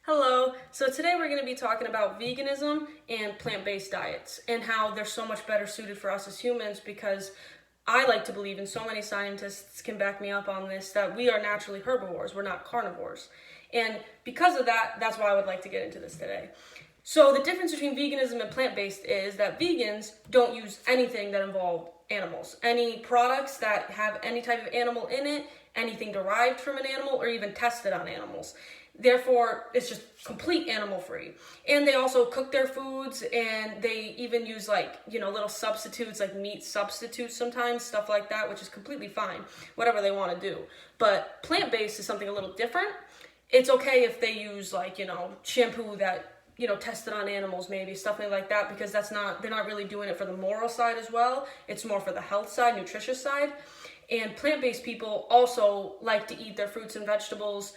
Hello, so today we're going to be talking about veganism and plant-based diets and how they're so much better suited for us as humans because I like to believe, and so many scientists can back me up on this, that we are naturally herbivores, we're not carnivores. And because of that, that's why I would like to get into this today. So the difference between veganism and plant-based is that vegans don't use anything that involve animals. Any products that have any type of animal in it, anything derived from an animal, or even tested on animals. Therefore, it's just complete animal free. And they also cook their foods, and they even use little substitutes, like meat substitutes sometimes, stuff like that, which is completely fine, whatever they want to do. But plant-based is something a little different. It's okay if they use shampoo that, tested on animals, maybe something like that, because they're not really doing it for the moral side as well. It's more for the health side, nutritious side. And plant-based people also like to eat their fruits and vegetables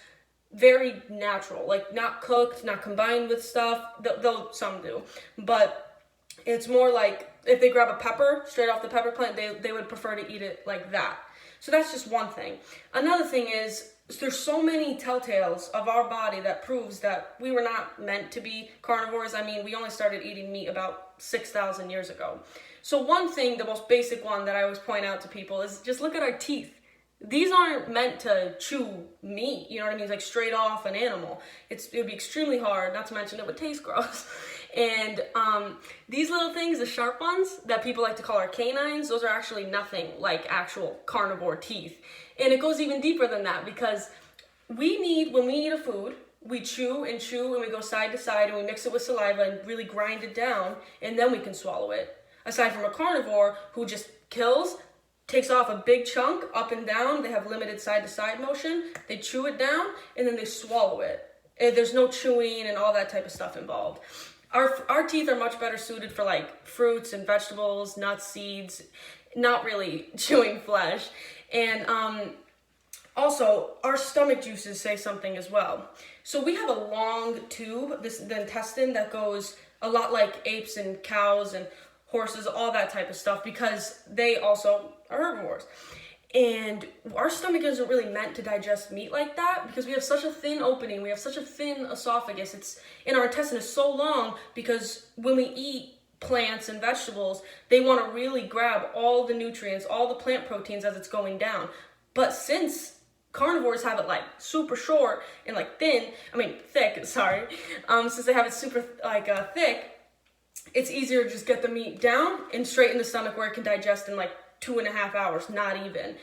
very natural, like not cooked, not combined with stuff, though some do. But it's more like if they grab a pepper straight off the pepper plant, they would prefer to eat it like that. So that's just one thing. Another thing is there's so many telltales of our body that proves that we were not meant to be carnivores. I mean, we only started eating meat about 6,000 years ago. So one thing, the most basic one that I always point out to people is just look at our teeth. These aren't meant to chew meat, you know what I mean? It's like straight off an animal. It would be extremely hard, not to mention it would taste gross. And these little things, the sharp ones that people like to call our canines, those are actually nothing like actual carnivore teeth. And it goes even deeper than that because when we eat a food, we chew and we go side to side and we mix it with saliva and really grind it down, and then we can swallow it. Aside from a carnivore who just kills, takes off a big chunk up and down, they have limited side-to-side motion, they chew it down, and then they swallow it. And there's no chewing and all that type of stuff involved. Our teeth are much better suited for like fruits and vegetables, nuts, seeds, not really chewing flesh. And also, our stomach juices say something as well. So we have a long tube, the intestine, that goes a lot like apes and cows and horses, all that type of stuff, because they also are herbivores. And our stomach isn't really meant to digest meat like that because we have such a thin opening, we have such a thin esophagus. Our intestine is so long because when we eat plants and vegetables, they want to really grab all the nutrients, all the plant proteins as it's going down. But since carnivores have it like super short and like thick, since they have it super thick, it's easier to just get the meat down and straight in the stomach where it can digest in like 2.5 hours, not even.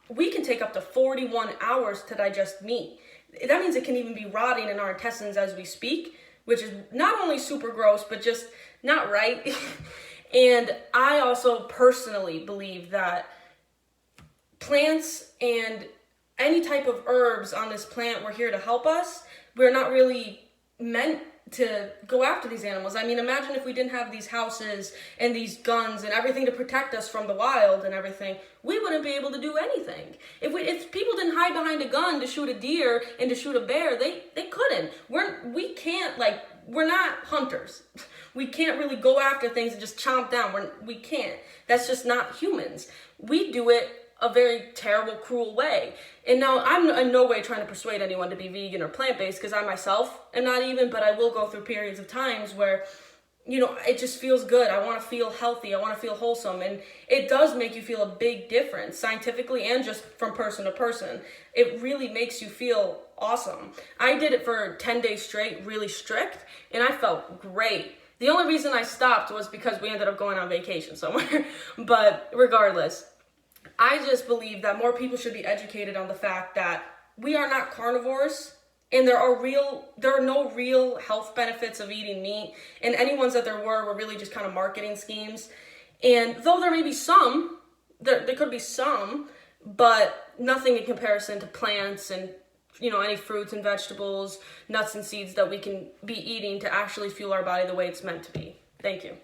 We can take up to 41 hours to digest meat. That means it can even be rotting in our intestines as we speak, which is not only super gross, but just not right. And I also personally believe that plants and any type of herbs on this plant were here to help us. We're not really meant to go after these animals. I mean, imagine if we didn't have these houses and these guns and everything to protect us from the wild and everything, we wouldn't be able to do anything. If people didn't hide behind a gun to shoot a deer and to shoot a bear, they couldn't. We're not hunters. We can't really go after things and just chomp down. We can't. That's just not humans. We do it a very terrible, cruel way. And now I'm in no way trying to persuade anyone to be vegan or plant-based because I myself am not even, but I will go through periods of times where, it just feels good. I want to feel healthy. I want to feel wholesome. And it does make you feel a big difference scientifically and just from person to person. It really makes you feel awesome. I did it for 10 days straight, really strict, and I felt great. The only reason I stopped was because we ended up going on vacation somewhere. But regardless, I just believe that more people should be educated on the fact that we are not carnivores and there are no real health benefits of eating meat, and any ones that there were really just kind of marketing schemes. And though there may be some, there could be some, but nothing in comparison to plants and any fruits and vegetables, nuts and seeds that we can be eating to actually fuel our body the way it's meant to be. Thank you.